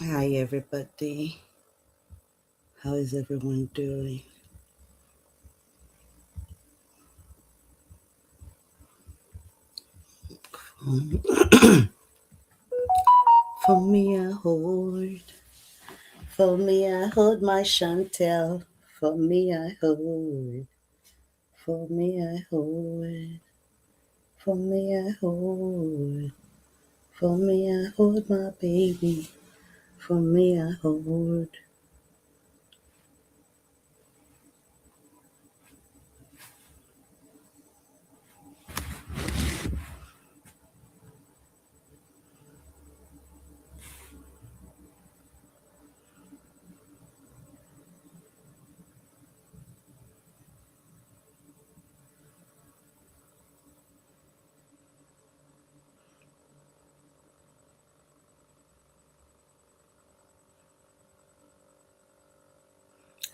Hi, everybody. How is everyone doing? For me, I hold my Chantel. For me, I hold. For me, I hold. For me, I hold. For me, I hold my baby. For me, I hold.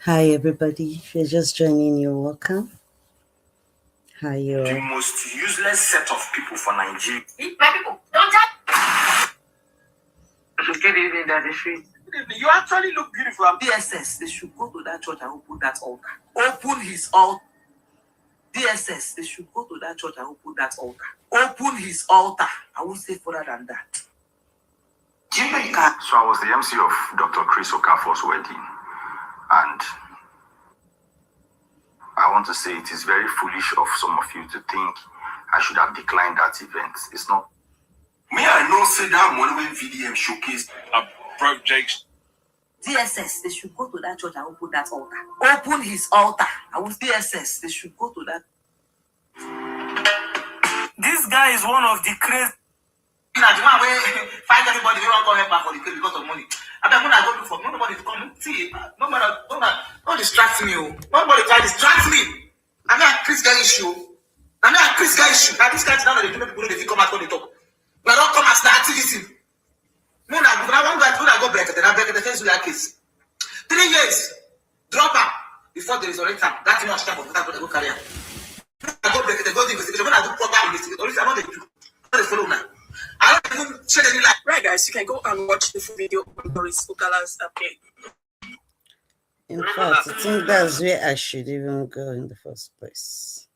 Hi, everybody. If you're just joining, you're welcome. Hi, you're. The most useless set of people for Nigeria. My people, don't touch. Good evening, Daddy Street. You actually look beautiful. DSS, they should go to that church and open that altar. Open his altar. DSS, they should go to that church and open that altar. Open his altar. I won't say further than that. So I was the MC of Dr. Chris Okafor's wedding, and I want to say it is very foolish of some of you to think I should have declined that event. It's not. Me, I know say that money when VDM showcase a broke Jake's. DSS, they should go to that church and open that altar. Open his altar. I was DSS, they should go to that. This guy is one of the crazy. You know, the man where find everybody who want to help for the case because of money. I mean, when I go for nobody to come see. Don't distract me. Nobody try to distract me. I mean, Chris guy issue. Now this guy is now the people they come out when they talk. We don't come as the activism. No, I go back. Then I break the face with that case. 3 years, drop her before the resurrection. That's much time for that go career. I go back. They go the investigation. When I do proper investigation, I'm not the follow now. I don't even shed any light. Right, guys, you can go and watch the full video on Doris Okala's page. In fact, I think that's where I should even go in the first place.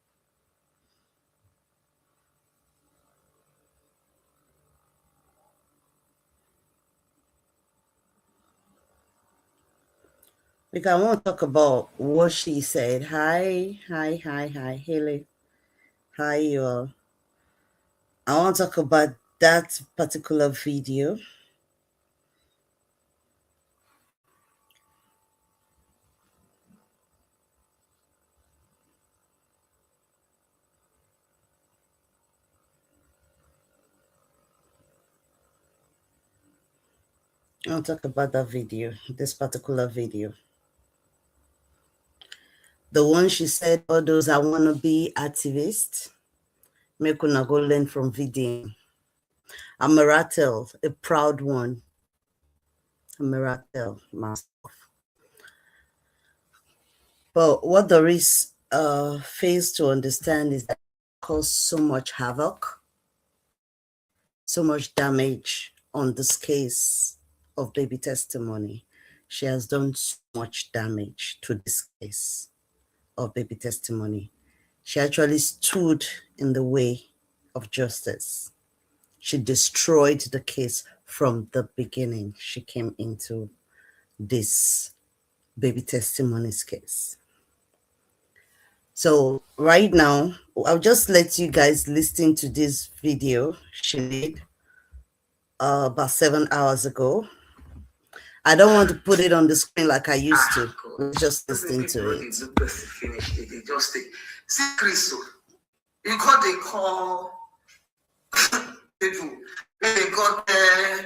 Because I want to talk about what she said. Hi, Haley. Hi, you all. I want to talk about that particular video. I'll talk about that video, this particular video. The one she said, all those I want to be activists, make una go learn from VDM. I'm Maratel, a proud one. I'm Maratel myself. But what Doris fails to understand is that it caused so much havoc, so much damage on this case of baby testimony. She has done so much damage to this case of baby testimony. She actually stood in the way of justice. She destroyed the case from the beginning. She came into this baby testimonies case. So right now, I'll just let you guys listen to this video she made about 7 hours ago. I don't want to put it on the screen like I used to. Just listen to it. See, Chris, you got the call people. They got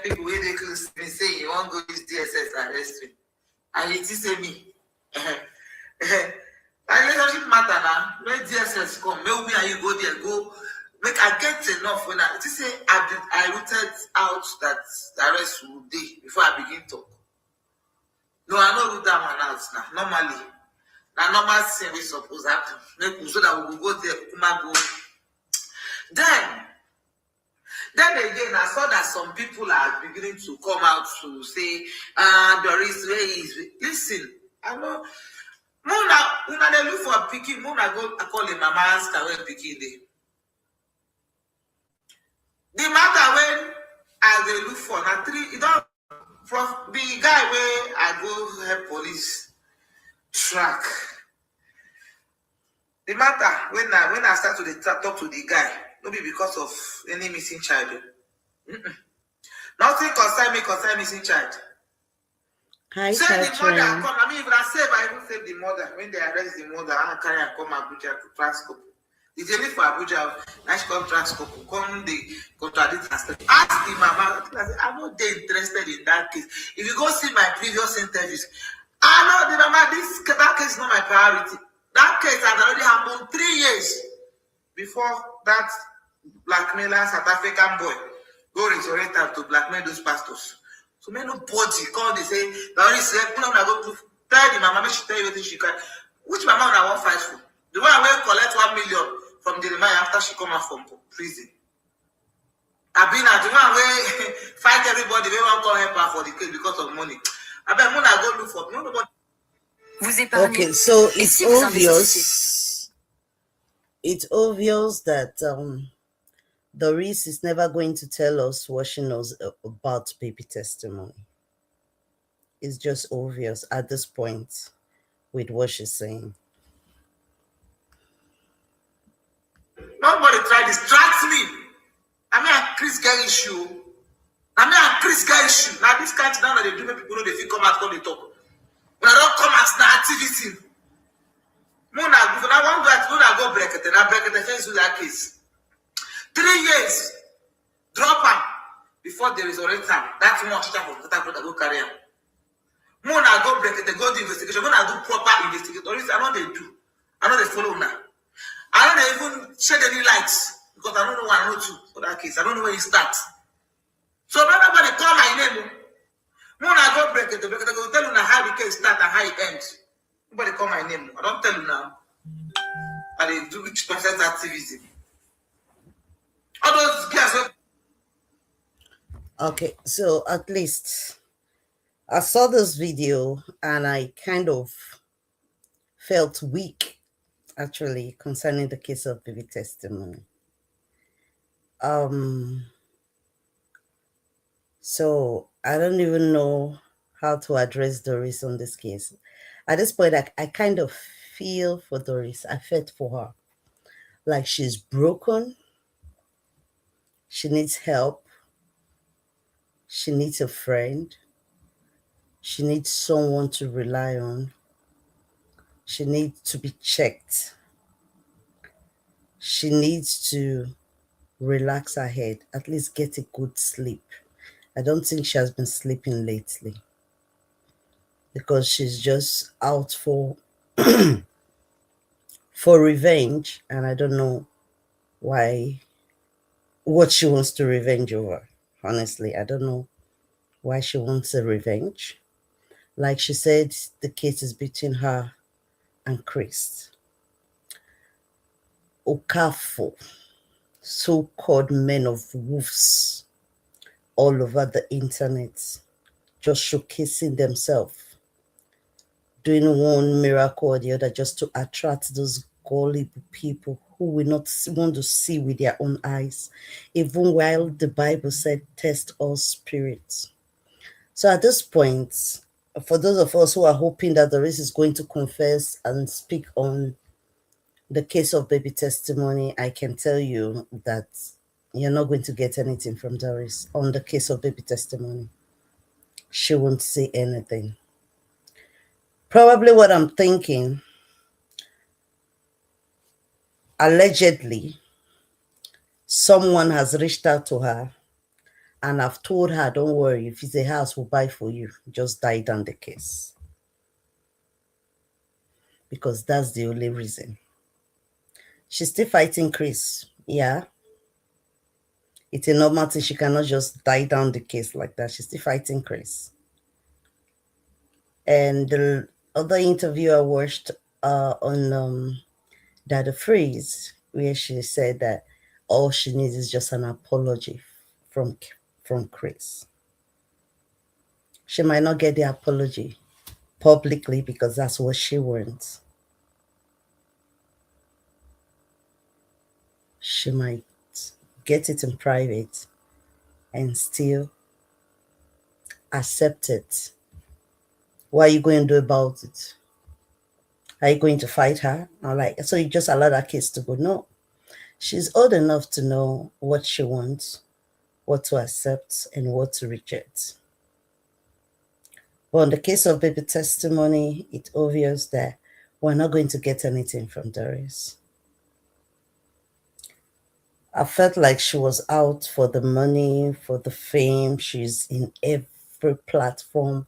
people where they could say you want to go use DSS arrest me. And it is me. Relationship matter now. When DSS come, maybe and you go there, go. Make I get enough when I say I rooted out that the arrest will be before I begin talk. No, I don't root that one out now. Normally, now normal thing we suppose happen. Make so that we will go there, go. Then again, I saw that some people are beginning to come out to say, Doris, where is? Listen, I know. Muna they look for picking. Muna go call the mama ask her where picking dey. The matter when I dey look for na three. You don't from the guy where I go help police track. The matter when I start to talk to the guy, no be because of any missing child. Nothing concern missing child. Hi, Save the mother Catherine. come. I mean, if I even save the mother. When they arrest the mother, I carry and come Abuja to Transcope. The journey for Abuja, I should come Transcope. Come the contradict and stuff. Ask the mama. I'm not interested in that case. If you go see my previous interviews, I know the mama. That case is not my priority. That case has already happened 3 years before that blackmailer South African boy go resurrect her to blackmail those pastors. So may nobody call they say, Doris, pull on go to tell the mama, she tell you what she can. Which mama I want fight for? The one will collect 1 million from Jeremiah after she come out from prison. I've been at the one where fight everybody, we want to call help her for the case because of money. I bet when I go look for nobody. Okay, so it's obvious. It's obvious that Doris is never going to tell us what she knows about baby testimony. It's just obvious at this point with what she's saying. Nobody try to distract me. I mean, Chris get issue. Now this kind of now that they do, people know they feel come out, come they talk. When I don't come as the activity. Muna go break it, and I break it, face with that case. 3 years, drop her before they resurrect her. That's one teacher from Tata go carry her. Muna go break it, they go do investigation. Muna do proper investigation. I know they do. I know they follow now. I don't even shed any lights because I don't know what I know to for that case. I don't know where it starts. So nobody call my name. Muna go break it, they go tell you now how the case starts and how it ends. Nobody call my name. I don't tell you now. And they do which percent activism. All those girls. Okay, so at least I saw this video and I kind of felt weak actually concerning the case of baby testimony. So I don't even know how to address Doris on this case. At this point, I kind of feel for Doris. I felt for her. Like she's broken. She needs help. She needs a friend. She needs someone to rely on. She needs to be checked. She needs to relax her head, at least get a good sleep. I don't think she has been sleeping lately because she's just out for revenge, and I don't know what she wants to revenge over. Honestly, I don't know why she wants a revenge. Like she said, the case is between her and Chris. Okafor, so-called men of wolves all over the internet, just showcasing themselves, doing one miracle or the other just to attract those gullible people who will not want to see with their own eyes, even while the Bible said, test all spirits. So at this point, for those of us who are hoping that Doris is going to confess and speak on the case of baby testimony, I can tell you that you're not going to get anything from Doris on the case of baby testimony. She won't say anything. Probably what I'm thinking, allegedly, someone has reached out to her and I've told her, don't worry, if it's a house, we'll buy for you. Just die down the case. Because that's the only reason. She's still fighting Chris. Yeah. It's a normal thing. She cannot just die down the case like that. She's still fighting Chris. And the other interview I watched on Dada Freeze, where she said that all she needs is just an apology from from Chris. She might not get the apology publicly because that's what she wants. She might get it in private and still accept it. What are you going to do about it? Are you going to fight her? Or like, so you just allow that case to go? No. She's old enough to know what she wants, what to accept, and what to reject. But in the case of baby testimony, it's obvious that we're not going to get anything from Doris. I felt like she was out for the money, for the fame. She's in every platform,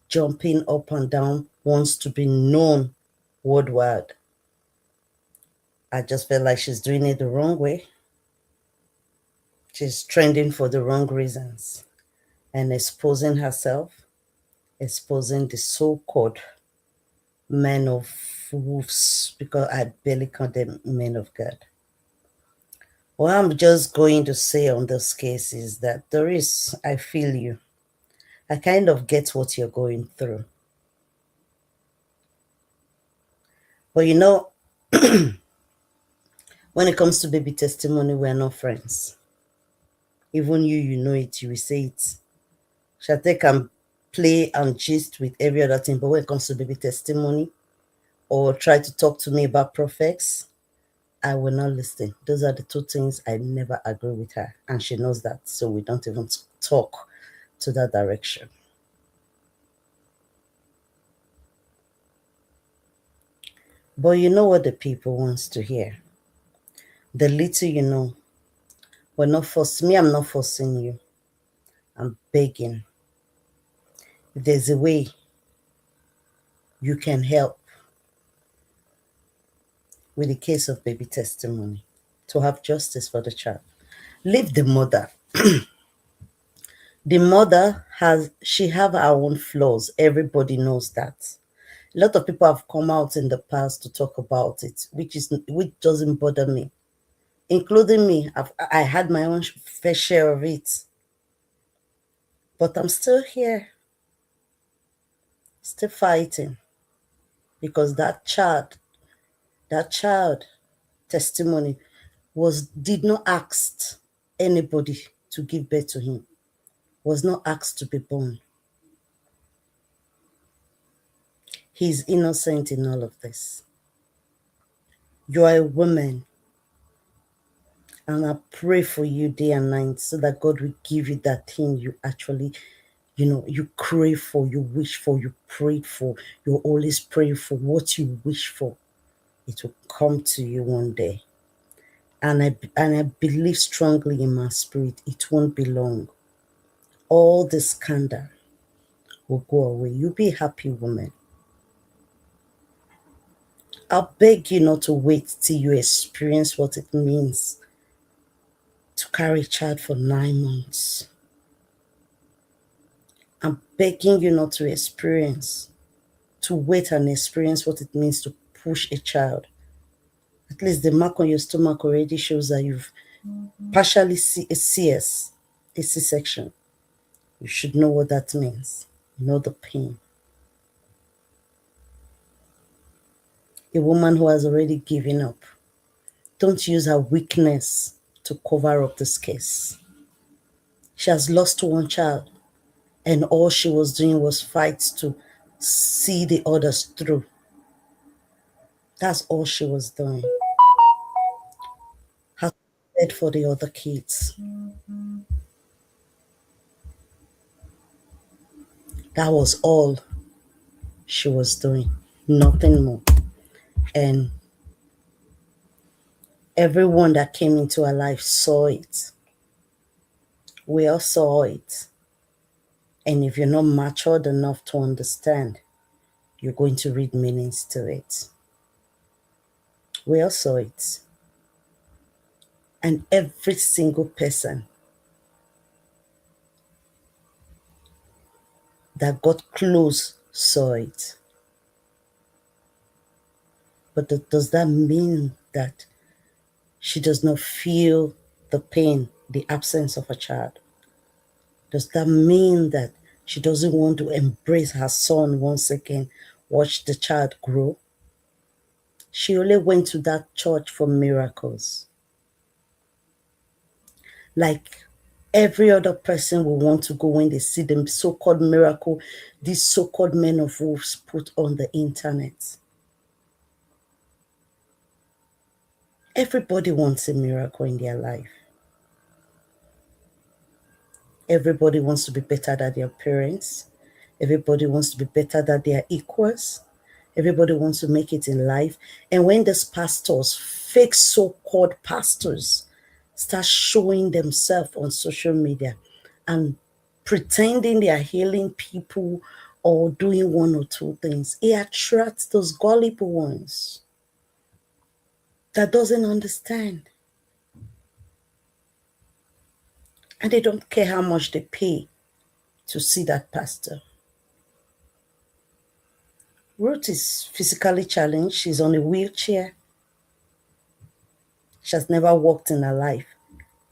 jumping up and down, wants to be known worldwide. I just felt like she's doing it the wrong way. She's trending for the wrong reasons and exposing herself, exposing the so-called men of wolves, because I barely call them men of God. What I'm just going to say on this case is that Doris, I feel you. I kind of get what you're going through. But you know, when it comes to baby testimony, we're not friends. Even you know it, you will say it. Shate can play and gist with every other thing, but when it comes to baby testimony or try to talk to me about prophets, I will not listen. Those are the two things I never agree with her, and she knows that, so we don't even talk to that direction. But you know what the people wants to hear. The little you know. We're not forcing me, I'm not forcing you. I'm begging. If there's a way you can help with the case of baby testimony to have justice for the child, leave the mother. The mother she have her own flaws. Everybody knows that. A lot of people have come out in the past to talk about it, which doesn't bother me, including me. I had my own fair share of it, but I'm still here, still fighting, because that child testimony did not ask anybody to give birth to him, was not asked to be born. He's innocent in all of this. You are a woman, and I pray for you day and night so that God will give you that thing you actually, you crave for, you wish for, you prayed for, you always pray for what you wish for. It will come to you one day. And I believe strongly in my spirit, it won't be long. All the scandal will go away. You'll be a happy woman. I beg you not to wait till you experience what it means to carry a child for 9 months. I'm begging you not to wait and experience what it means to push a child. At least the mark on your stomach already shows that you've partially a CS, a C-section. You should know what that means. You know the pain. A woman who has already given up. Don't use her weakness to cover up this case. She has lost one child, and all she was doing was fight to see the others through. That's all she was doing. Her bed for the other kids. That was all she was doing, nothing more. And everyone that came into her life saw it. We all saw it. And if you're not matured enough to understand, you're going to read meanings to it. We all saw it. And every single person that got close saw it. But does that mean that she does not feel the pain, the absence of a child? Does that mean that she doesn't want to embrace her son once again, watch the child grow? She only went to that church for miracles. Like every other person will want to go when they see them so-called miracle, these so-called men of wolves put on the internet. Everybody wants a miracle in their life. Everybody wants to be better than their parents. Everybody wants to be better than their equals. Everybody wants to make it in life. And when these pastors, fake so-called pastors, start showing themselves on social media and pretending they are healing people or doing one or two things, it attracts those gullible ones that doesn't understand. And they don't care how much they pay to see that pastor. Ruth is physically challenged. She's on a wheelchair. She has never walked in her life.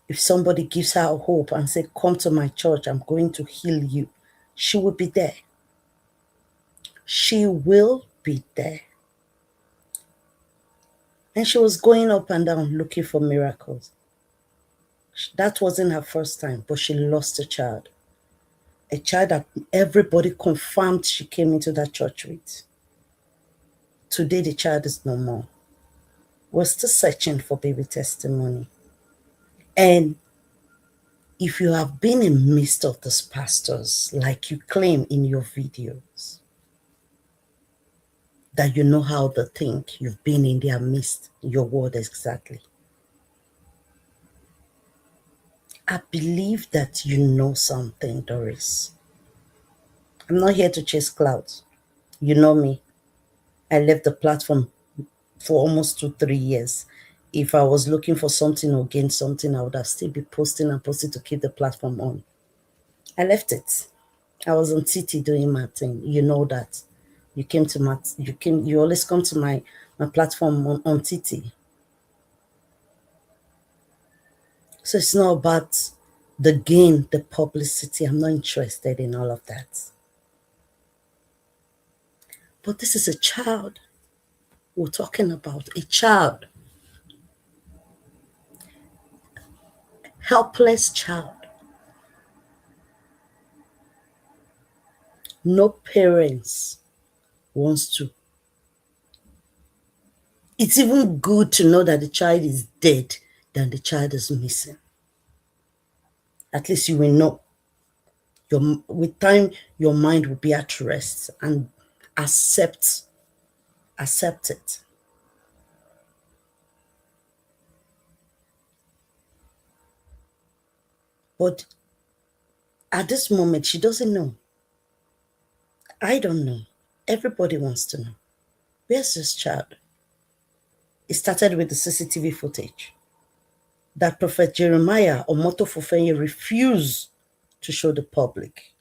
If somebody gives her hope and say, come to my church, I'm going to heal you, she will be there. She will be there. And she was going up and down looking for miracles. That wasn't her first time, but she lost a child. A child that everybody confirmed she came into that church with. Today, the child is no more. We're still searching for baby testimony. And if you have been in midst of these pastors, like you claim in your videos, that you know how they think, you've been in their midst, your word exactly. I believe that you know something, Doris. I'm not here to chase clouds. You know me. I left the platform for almost 2-3 years. If I was looking for something or gain something, I would have still be posting and posting to keep the platform on. I left it. I was on TT doing my thing. You know that. You always come to my platform on TT. So it's not about the gain, the publicity. I'm not interested in all of that. But this is a child. We're talking about a child. Helpless child. No parents wants to. It's even good to know that the child is dead than the child is missing. At least you will know. With time, your mind will be at rest and accept it. But at this moment, she doesn't know. I don't know. Everybody wants to know. Where's this child? It started with the CCTV footage that Prophet Jeremiah Omotofofenye refused to show the public.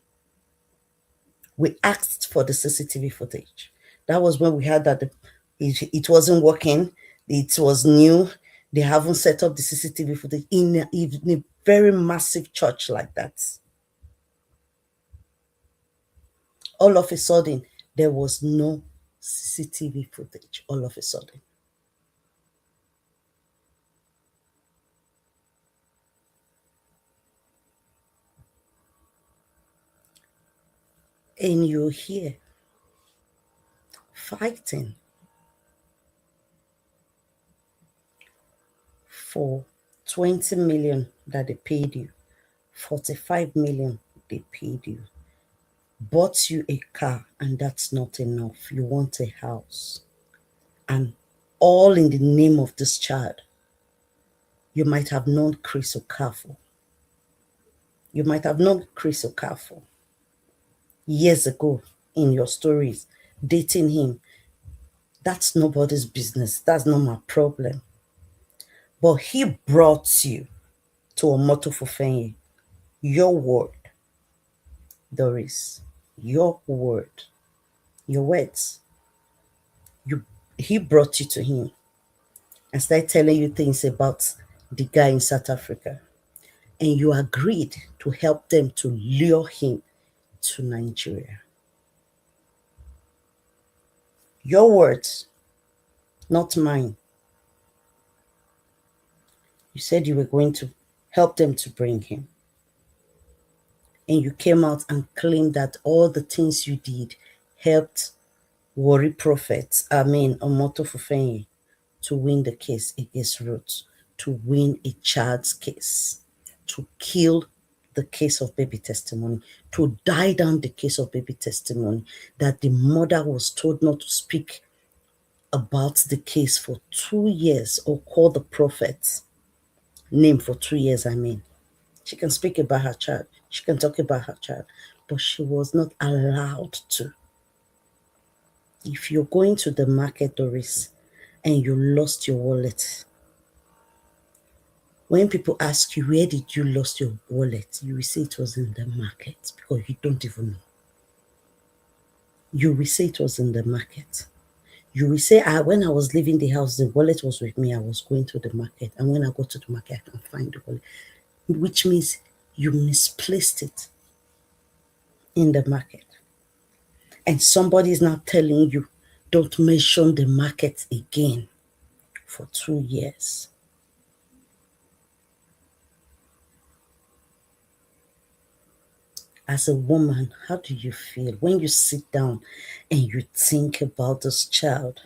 We asked for the CCTV footage. That was when we heard that it wasn't working. It was new. They haven't set up the CCTV footage in a very massive church like that. All of a sudden, there was no CCTV footage. All of a sudden. And you're here fighting for 20 million that they paid you, 45 million they paid you, bought you a car, and that's not enough. You want a house. And all in the name of this child. You might have known Chris Okafor. You might have known Chris Okafor years ago in your stories, dating him. That's nobody's business. That's not my problem. But he brought you to Omotofofenye. Your word, Doris. Your word. Your words. He brought you to him and started telling you things about the guy in South Africa. and you agreed to help them to lure him to Nigeria. Your words, not mine. You said you were going to help them to bring him. And you came out and claimed that all the things you did helped Warri Prophet, Omoto Fufenyi, to win the case against Ruth, to win a child's case, to kill the case of baby testimony, to die down the case of baby testimony, that the mother was told not to speak about the case for 2 years or call the prophet's name for 2 years, She can speak about her child. She can talk about her child, but she was not allowed to. If you're going to the market, Doris, and you lost your wallet, when people ask you, where did you lost your wallet? You will say it was in the market because you don't even know. You will say it was in the market. You will say, when I was leaving the house, the wallet was with me. I was going to the market. And when I go to the market, I can find the wallet. Which means you misplaced it in the market. And somebody is now telling you, don't mention the market again for 2 years. As a woman, how do you feel when you sit down and you think about this child?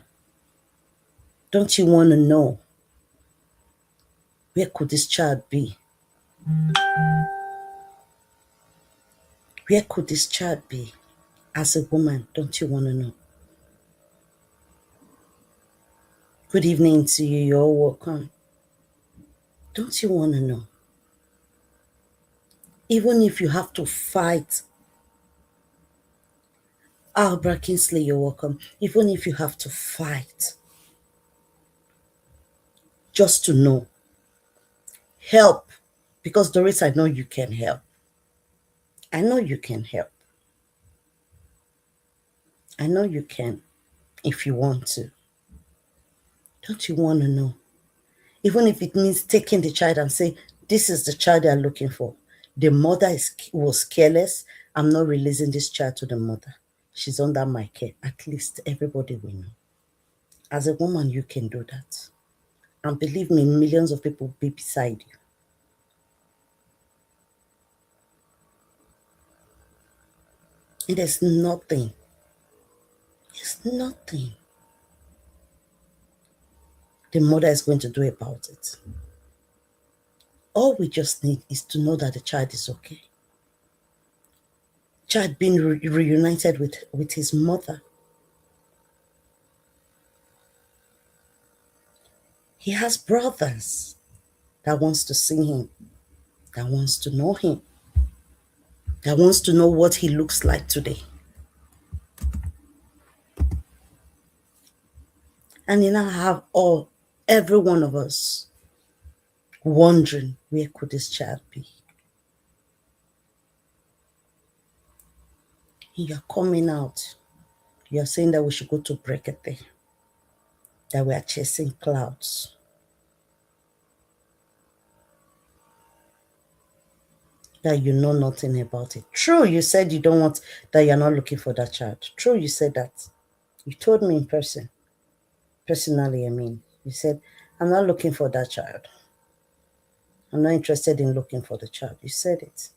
Don't you want to know, where could this child be? Where could this child be? As a woman, don't you want to know? Good evening to you. You're welcome. Don't you want to know? Even if you have to fight. Albra Kingsley, you're welcome. Even if you have to fight just to know. Help. Because Doris, I know you can help. I know you can help. I know you can if you want to. Don't you want to know? Even if it means taking the child and say, this is the child they are looking for. The mother was careless. I'm not releasing this child to the mother. She's under my care. At least everybody will know. As a woman, you can do that. And believe me, millions of people will be beside you. And there's nothing. There's nothing the mother is going to do about it. All we just need is to know that the child is okay. Child being reunited with his mother. He has brothers that wants to see him, that wants to know him, that wants to know what he looks like today. And you now have every one of us wondering, where could this child be? You're coming out. You're saying that we should go to Brekete, that we are chasing clouds. That you know nothing about it. True, you said you don't want, that you're not looking for that child. True, you said that. You told me in person. Personally, you said, I'm not looking for that child. I'm not interested in looking for the child. You said it.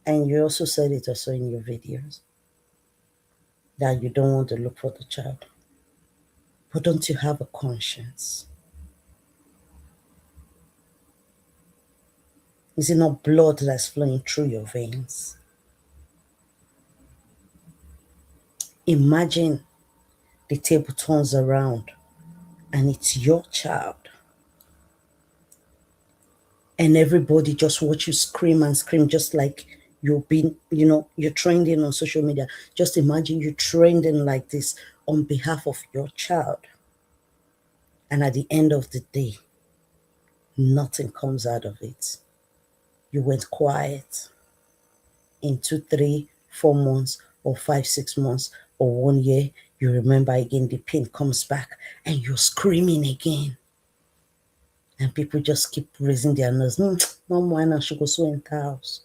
And you also said it also in your videos, that you don't want to look for the child. But don't you have a conscience? Is it not blood that's flowing through your veins? Imagine the table turns around and it's your child. And everybody just watch you scream and scream, just like you've been, you're trending on social media. Just imagine you trending like this on behalf of your child. And at the end of the day, nothing comes out of it. You went quiet. In 2, 3, 4 months or 5, 6 months or 1 year, you remember again, the pain comes back and you're screaming again. And people just keep raising their nose. Mom wine and she goes so in the house.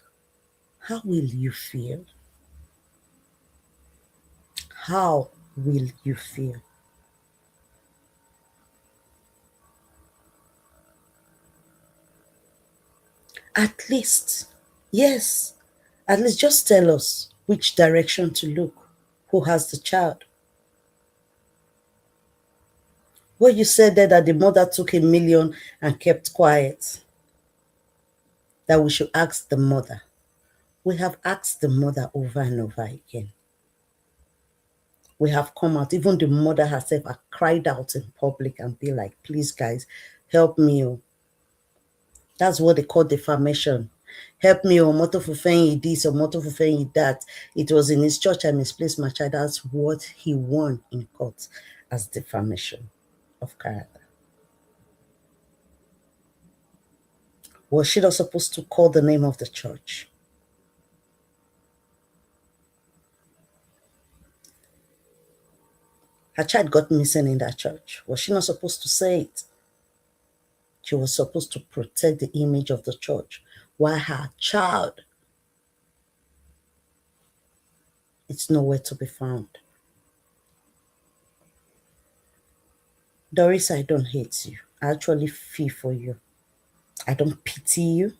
How will you feel? How will you feel? At least, yes, at least just tell us which direction to look. Who has the child? Well, you said there that the mother took 1 million and kept quiet. That we should ask the mother. We have asked the mother over and over again. We have come out. Even the mother herself had cried out in public and be like, please guys, help me. Oh. That's what they call defamation. Help me, or Moto Fufeyi this or Moto Fufeyi that. It was in his church I misplaced my child. That's what he won in court as defamation of character. Was she not supposed to call the name of the church? Her child got missing in that church. Was she not supposed to say it? She was supposed to protect the image of the church while her child is nowhere to be found. Doris, I don't hate you. I actually feel for you. I don't pity you,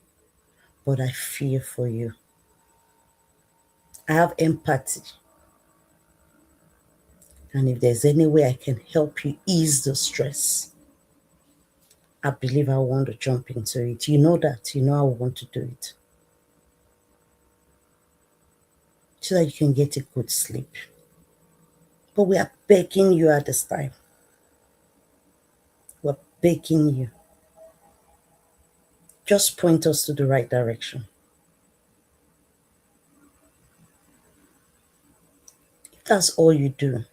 but I fear for you. I have empathy. And if there's any way I can help you ease the stress, I believe I want to jump into it. You know that. You know I want to do it. So that you can get a good sleep. But we are begging you at this time. We're begging you. Just point us to the right direction. If that's all you do,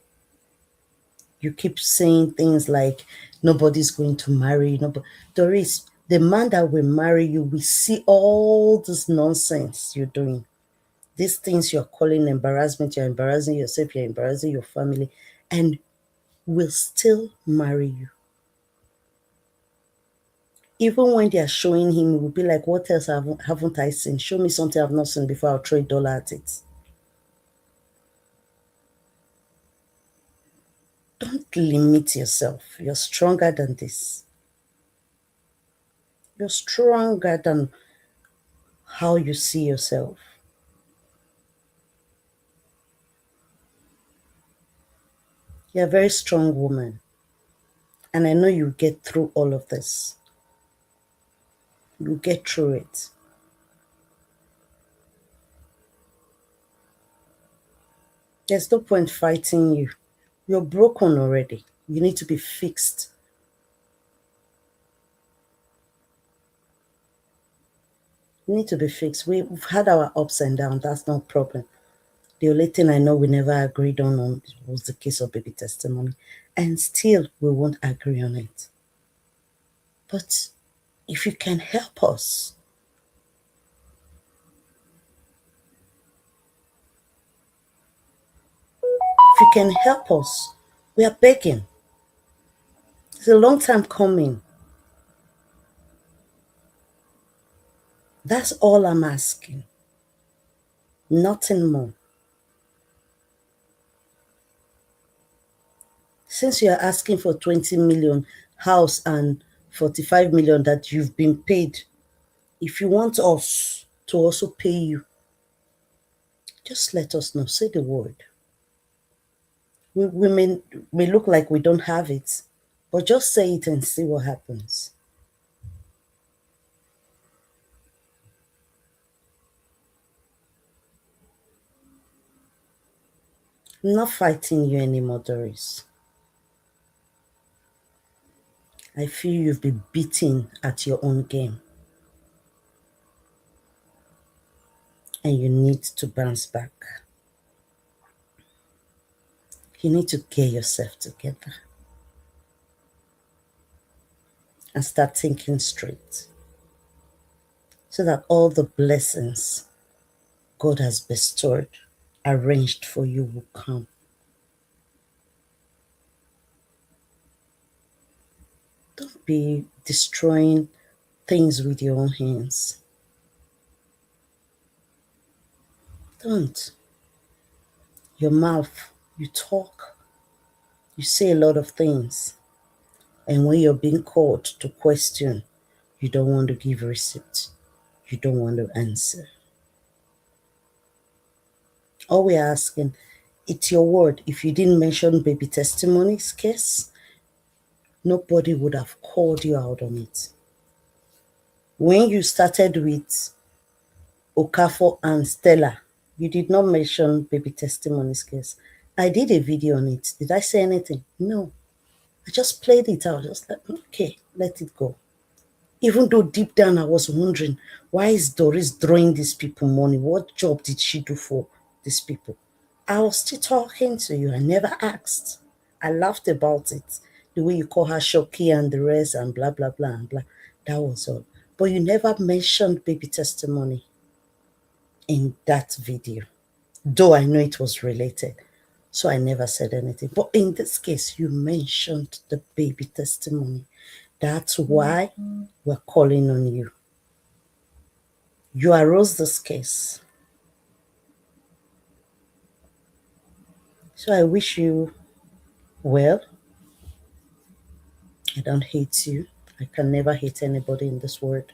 you keep saying things like, nobody's going to marry you. Nobody. Doris, the man that will marry you will see all this nonsense you're doing. These things you're calling embarrassment, you're embarrassing yourself, you're embarrassing your family, and will still marry you. Even when they are showing him, he will be like, what else haven't I seen? Show me something I've not seen before I'll throw $1 at it. Don't limit yourself. You're stronger than this. You're stronger than how you see yourself. You're a very strong woman. And I know you'll get through all of this. You'll get through it. There's no point fighting you. You're broken already. You need to be fixed. You need to be fixed. We've had our ups and downs. That's no problem. The only thing I know we never agreed on was the case of baby testimony. And still, we won't agree on it. But if you can help us, if you can help us, we are begging. It's a long time coming. That's all I'm asking. Nothing more. Since you are asking for 20 million house and 45 million that you've been paid, if you want us to also pay you, just let us know. Say the word. We may look like we don't have it, but just say it and see what happens. I'm not fighting you anymore, Doris. I feel you've been beaten at your own game. And you need to bounce back. You need to get yourself together. And start thinking straight. So that all the blessings God has bestowed, arranged for you will come. Don't be destroying things with your own hands. Don't. Your mouth, you talk, you say a lot of things. And when you're being called to question, you don't want to give receipt. You don't want to answer. All we're asking, it's your word. If you didn't mention baby testimonies case, nobody would have called you out on it. When you started with Okafor and Stella, you did not mention baby testimonies case. I did a video on it. Did I say anything? No. I just played it out. Just like, okay, let it go. Even though deep down I was wondering, why is Doris throwing these people money? What job did she do for these people? I was still talking to you. I never asked. I laughed about it. The way you call her Shoki and the rest and blah, blah, blah, and blah. That was all. But you never mentioned baby testimony in that video, though I know it was related. So I never said anything. But in this case, you mentioned the baby testimony. That's why we're calling on you. You arose this case. So I wish you well. I don't hate you. I can never hate anybody in this world,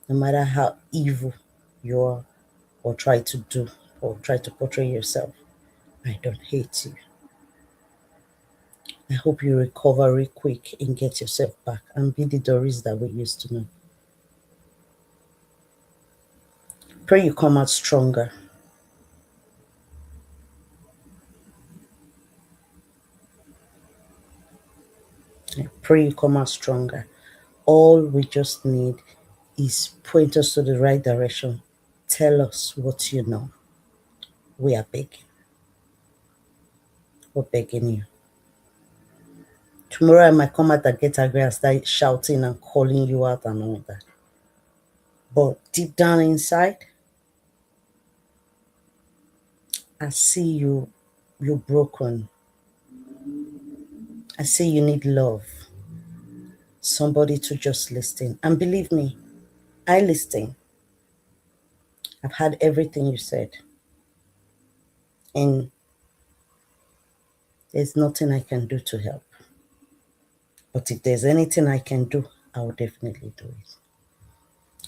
no matter how evil you are or try to do or try to portray yourself. I don't hate you. I hope you recover real quick and get yourself back and be the Doris that we used to know. Pray you come out stronger. I pray you come out stronger. All we just need is point us to the right direction. Tell us what you know. We are begging. We're begging you. Tomorrow I might come out and get angry and start shouting and calling you out and all that. But deep down inside, I see you're broken. I see you need love. Somebody to just listen. And believe me, I listen. I've had everything you said. And there's nothing I can do to help. But if there's anything I can do, I will definitely do it.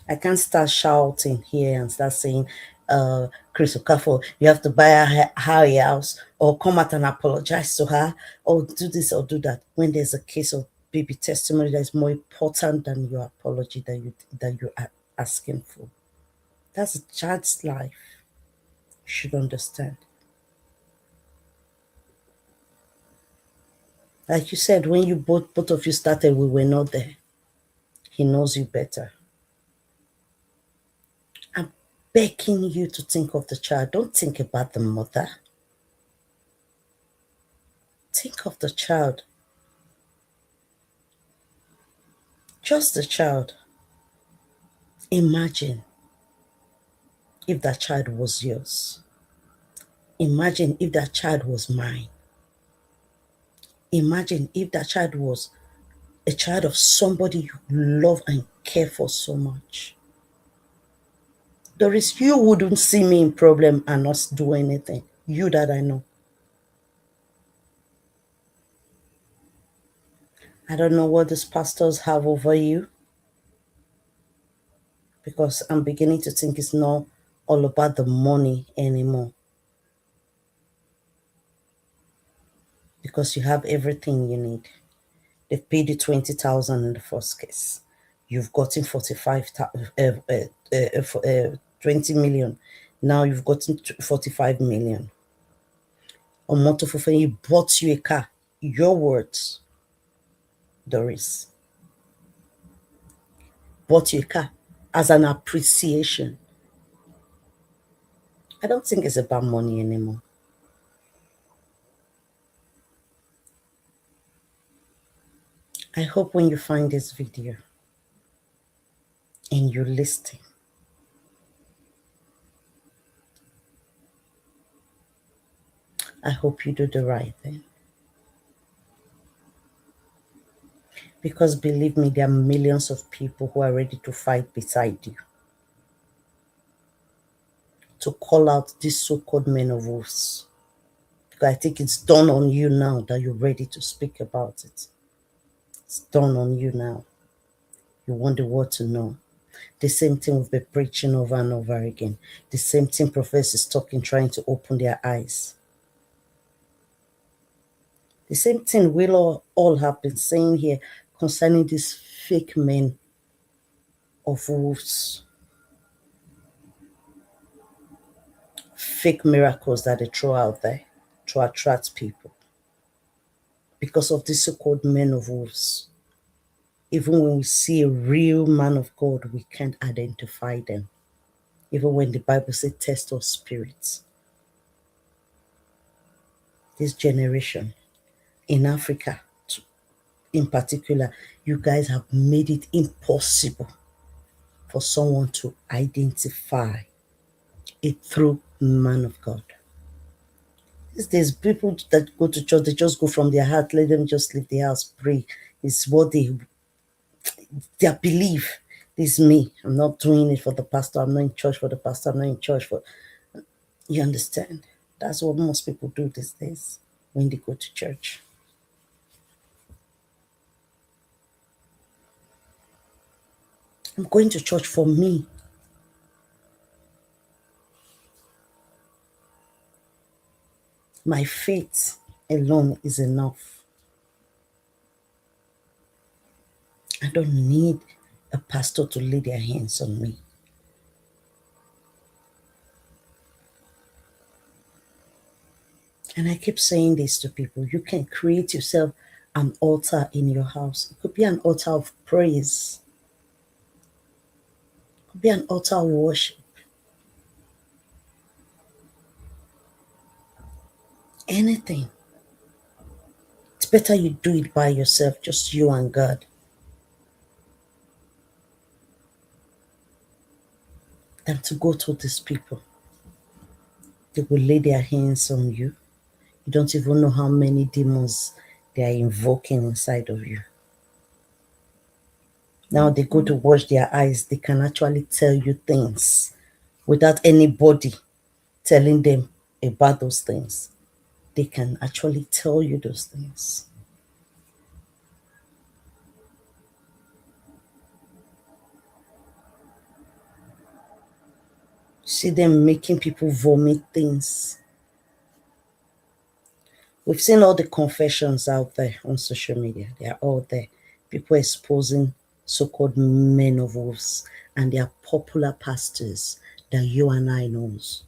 I can't start shouting here and start saying, Chris Okafor, you have to buy her a house or come out and apologize to her or do this or do that when there's a case of baby testimony that is more important than your apology that you are asking for. That's a child's life. You should understand. Like you said, when you both of you started, we were not there. He knows you better. I'm begging you to think of the child. Don't think about the mother. Think of the child. Just the child. Imagine if that child was yours. Imagine if that child was mine. Imagine if that child was a child of somebody you love and care for so much. Doris, you wouldn't see me in problem and not do anything. You that I know. I don't know what these pastors have over you, because I'm beginning to think it's not all about the money anymore. Because you have everything you need. They've paid you 20,000 in the first case. You've gotten 20 million. Now you've gotten 45 million. He bought you a car. Your words, Doris. Bought you a car as an appreciation. I don't think it's about money anymore. I hope when you find this video and you listen, I hope you do the right thing. Because believe me, there are millions of people who are ready to fight beside you, to call out these so-called men of wolves. Because I think it's done on you now that you're ready to speak about it. It's done on you now. You want the world to know. The same thing we've been preaching over and over again. The same thing Prophet is talking, trying to open their eyes. The same thing we'll all have been saying here concerning these fake men of wolves. Fake miracles that they throw out there to attract people. Because of these so-called men of wolves. Even when we see a real man of God, we can't identify them. Even when the Bible says test of spirits. This generation in Africa, in particular, you guys have made it impossible for someone to identify a true man of God. These days, people that go to church, they just go from their heart, let them just leave the house, pray. It's what their belief. This is me. I'm not doing it for the pastor. I'm not in church for the pastor. I'm not in church for... You understand? That's what most people do these days when they go to church. I'm going to church for me. My faith alone is enough. I don't need a pastor to lay their hands on me. And I keep saying this to people. You can create yourself an altar in your house. It could be an altar of praise. It could be an altar of worship. Anything. It's better you do it by yourself, just you and God, than to go to these people. They will lay their hands on you. You don't even know how many demons they are invoking inside of you. Now they go to wash their eyes. They can actually tell you things without anybody telling them about those things. They can actually tell you those things. See them making people vomit things. We've seen all the confessions out there on social media. They are all there. People exposing so-called men of wolves, and they are popular pastors that you and I knows.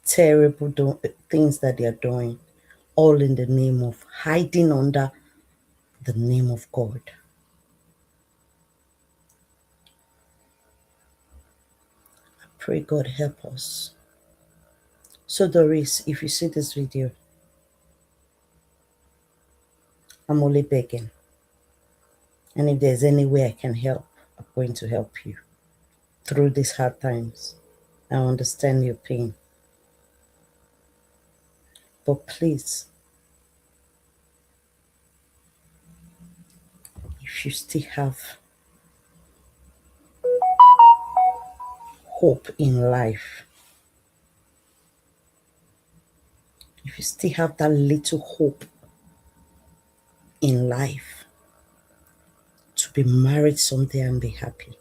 Terrible things that they are doing, all in the name of hiding under the name of God. I pray God help us. So Doris, if you see this video, I'm only begging. And if there's any way I can help, I'm going to help you through these hard times. I understand your pain. But please, if you still have hope in life, if you still have that little hope in life, to be married someday and be happy,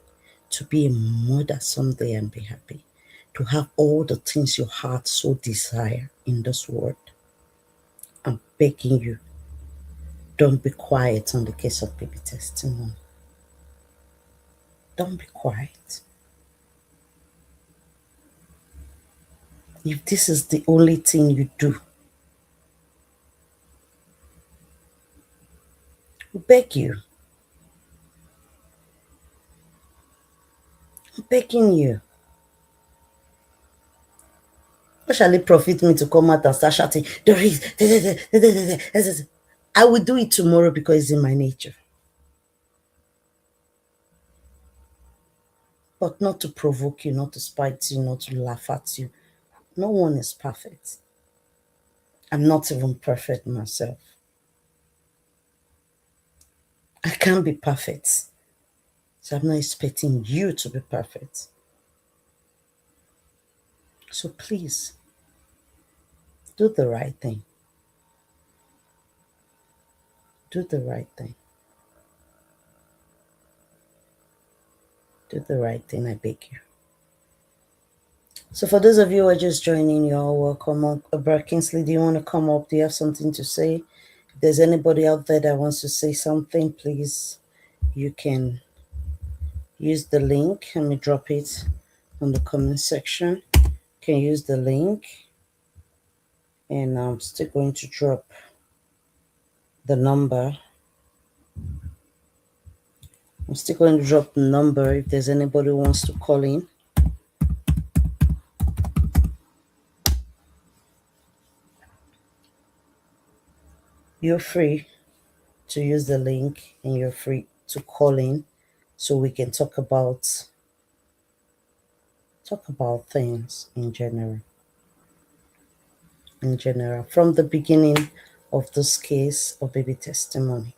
to be a mother someday and be happy, to have all the things your heart so desire in this world, I'm begging you, don't be quiet on the case of baby testimony. Don't be quiet. If this is the only thing you do, I beg you. I'm begging you. What shall it profit me to come out and start shouting, I will do it tomorrow because it's in my nature. But not to provoke you, not to spite you, not to laugh at you. No one is perfect. I'm not even perfect myself. I can't be perfect. So I'm not expecting you to be perfect. So please, do the right thing. Do the right thing. Do the right thing, I beg you. So for those of you who are just joining, you're all welcome. Brother Kingsley, do you want to come up? Do you have something to say? If there's anybody out there that wants to say something, please, you can use the link. Let me drop it on the comment section. You can use the link. And I'm still going to drop the number. I'm still going to drop the number if there's anybody who wants to call in. You're free to use the link and you're free to call in so we can talk about things in general. From the beginning of this case of baby testimony.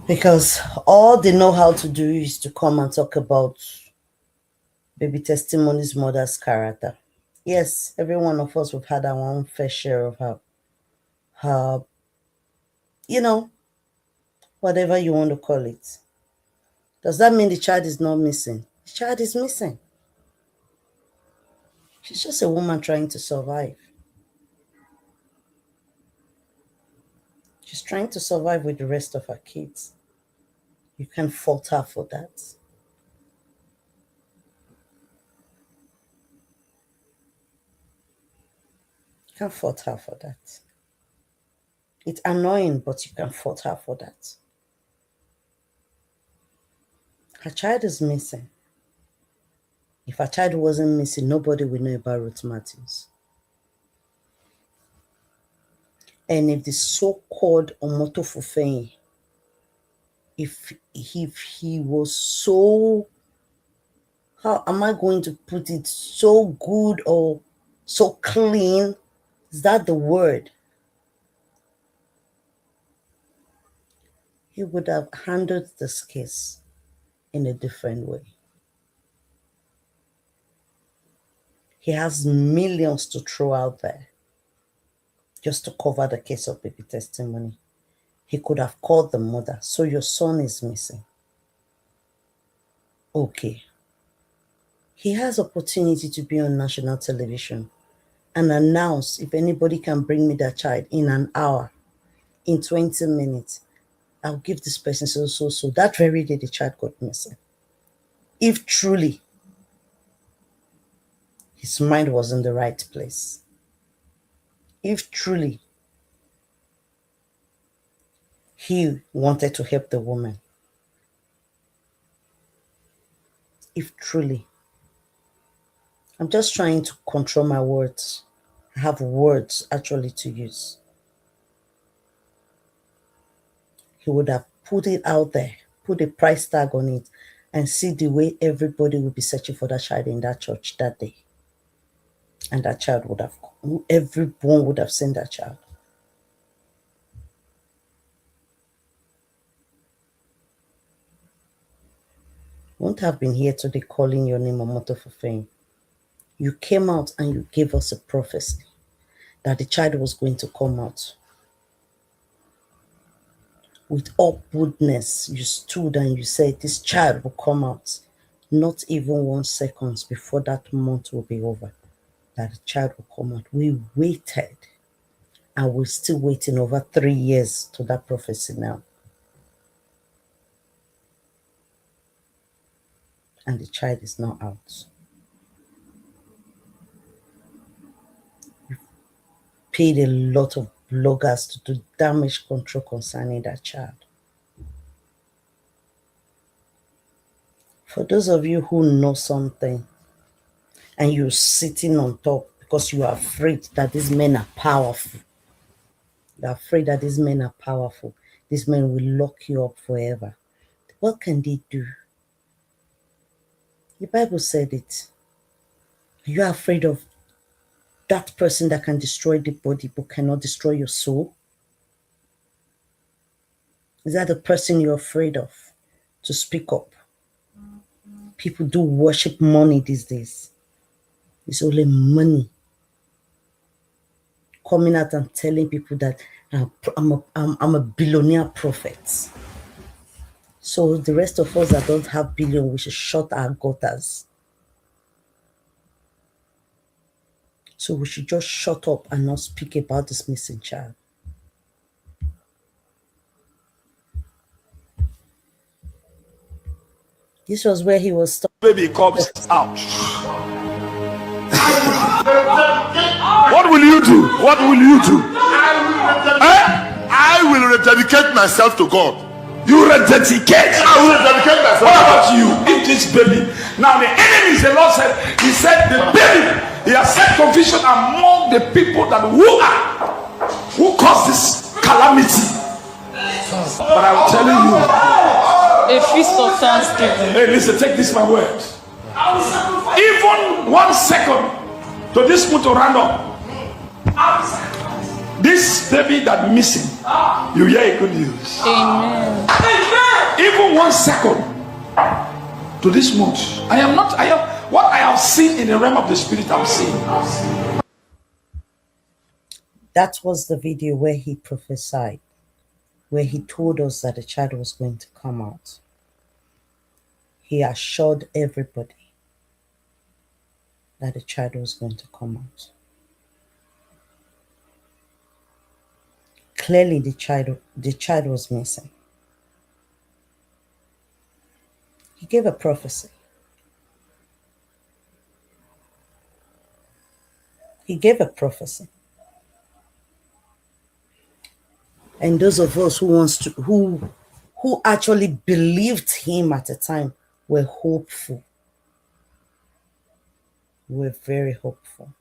Because all they know how to do is to come and talk about baby testimony's mother's character. Yes, every one of us have had our own fair share of her, whatever you want to call it. Does that mean the child is not missing? The child is missing. She's just a woman trying to survive. She's trying to survive with the rest of her kids. You can't fault her for that. You can't fault her for that. It's annoying, but you can't fault her for that. Her child is missing. If her child wasn't missing, nobody would know about Ruth Matthews. And if the so-called Omoto Fufeyin, if he was so, how am I going to put it, so good or so clean, is that the word? He would have handled this case in a different way. He has millions to throw out there just to cover the case of baby testimony. He could have called the mother. So your son is missing. Okay. He has opportunity to be on national television and announce if anybody can bring me that child in an hour, in 20 minutes, I'll give this person so. That very day the child got missing. If truly his mind was in the right place. If truly he wanted to help the woman. If truly. I'm just trying to control my words. I have words actually to use. He would have put it out there, put a price tag on it, and see the way everybody would be searching for that child in that church that day. And that child would have, everyone would have seen that child. Won't have been here today calling your name Omoto Fufeyin. You came out and you gave us a prophecy that the child was going to come out. With all boldness, you stood and you said, this child will come out. Not even 1 second before that month will be over, that the child will come out. We waited, and we're still waiting over 3 years to that prophecy now. And the child is not out. We've paid a lot of bloggers to do damage control concerning that child. For those of you who know something and you're sitting on top because you are afraid that these men are powerful, you're afraid that these men are powerful, these men will lock you up forever. What can they do? The Bible said it. Are you afraid of that person that can destroy the body but cannot destroy your soul? Is that the person you're afraid of to speak up? People do worship money these days. It's only money. Coming out and telling people that I'm a billionaire prophet. So the rest of us that don't have billion, we should shut our gutters. So we should just shut up and not speak about this missing child. This was where he was stuck. Baby comes out. What will you do? What will you do? I will rededicate myself to God. You rededicate. I will rededicate myself. What about you? If this baby. Now the enemies, the Lord said, he said the baby, he has set confusion among the people that who caused this calamity. But I'm telling you, a feast of thanksgiving. hey, listen, take this my word. Even 1 second to this mood to round up. This baby that missing, you hear a good news. Amen. Even 1 second to this mood. I am what I have seen in the realm of the spirit. I'm seeing. That was the video where he prophesied, where he told us that the child was going to come out. He assured everybody that the child was going to come out. Clearly, the child was missing. He gave a prophecy. He gave a prophecy. And those of us who actually believed him at the time were hopeful. We're very hopeful.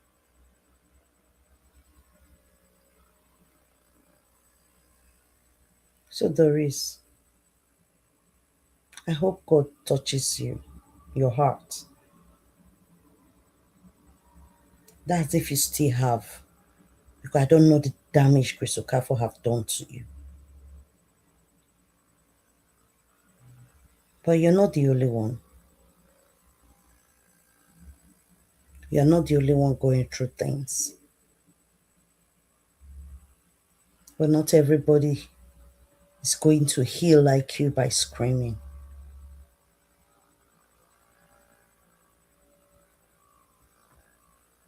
So Doris, I hope God touches you, your heart. That's if you still have, because I don't know the damage Grace Okafor have done to you. But you're not the only one. You're not the only one going through things. But not everybody is going to heal like you by screaming.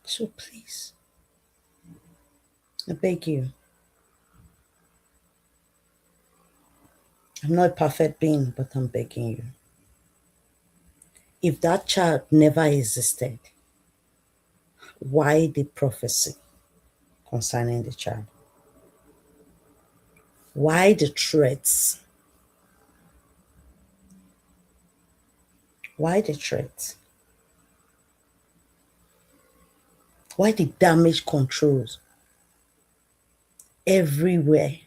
So please, I beg you. I'm not a perfect being, but I'm begging you. If that child never existed, why the prophecy concerning the child? Why the threats? Why the threats? Why the damage controls everywhere,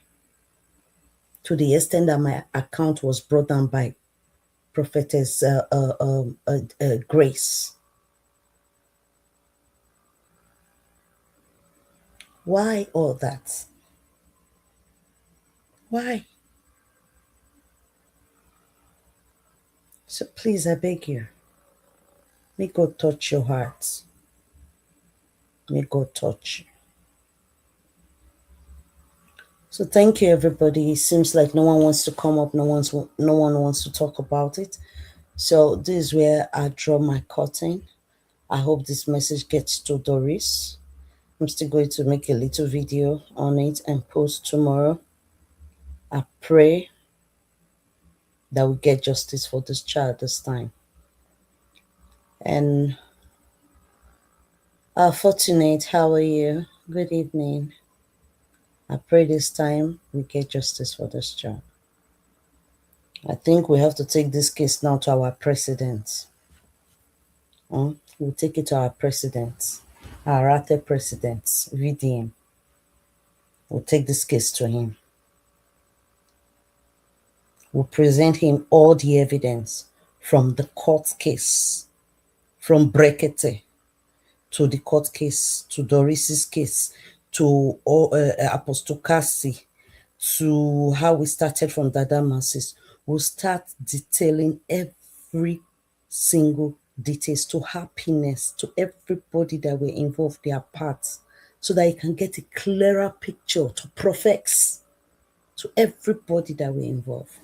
to the extent that my account was brought down by Prophetess Grace? Why all that? Why? So please, I beg you, may God touch your hearts. May God touch you. So thank you, everybody. It seems like no one wants to come up. No one wants to talk about it. So this is where I draw my curtain. I hope this message gets to Doris. I'm still going to make a little video on it and post tomorrow. I pray that we get justice for this child this time. And Fortunate, how are you? Good evening. I pray this time we get justice for this child. I think we have to take this case now to our president. We'll take it to our president, our other president, VDM. We'll take this case to him. We'll present him all the evidence from the court case, from Brekete to the court case, to Doris's case, to Apostle Cassie, to how we started from Dada Masses. We'll start detailing every single details, to happiness, to everybody that were involved, their parts, so that you can get a clearer picture, to prophets, to everybody that were involved,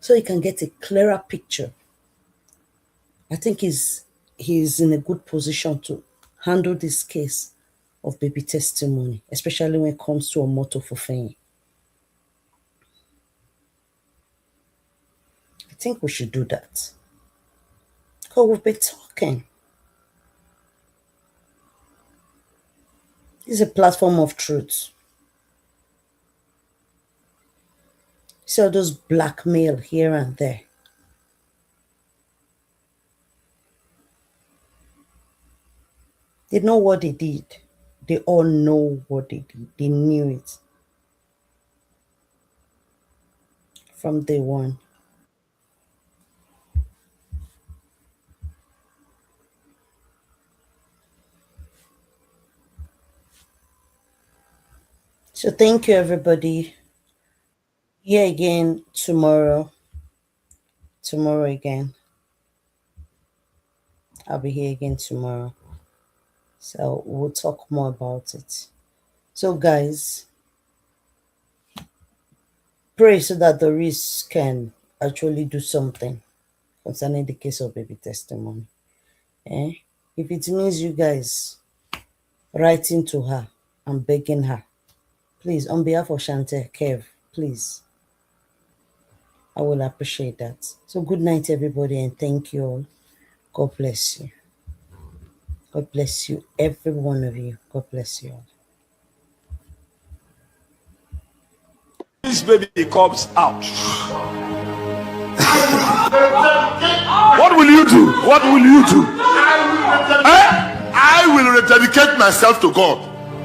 so you can get a clearer picture. I think he's in a good position to handle this case of baby testimony, especially when it comes to Omoto Fufeyin. I think we should do that. Because we've been talking. This is a platform of truth. See all those blackmail here and there. They know what they did. They all know what they did. They knew it from day one. So thank you, everybody. Here again tomorrow. Tomorrow again. I'll be here again tomorrow. So we'll talk more about it. So guys, pray so that Doris can actually do something concerning the case of baby testimony. If it means you guys writing to her and begging her, please, on behalf of Shante, Kev, please, I will appreciate that. So good night, everybody, and thank you all. God bless you. God bless you, every one of you. God bless you all. This baby comes out. What will you do? What will you do? I will rededicate myself to God.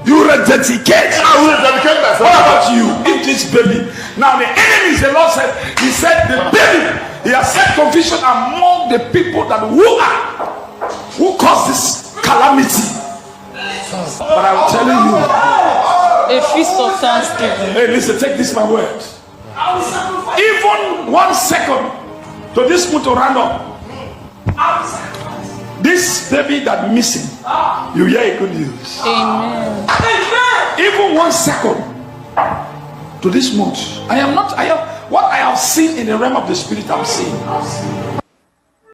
You rededicate. I will rededicate myself. What about you? Eat this baby. Now the enemies, the Lord said, he said the baby, he has set confusion among the people that who caused this calamity. But I'm telling you, A feast of thanksgiving. hey, listen, take this my word. Even 1 second to this month to run up, this baby that missing, you hear a good news. Amen. Even 1 second to this month, I am what I have seen in the realm of the spirit, I'm seeing.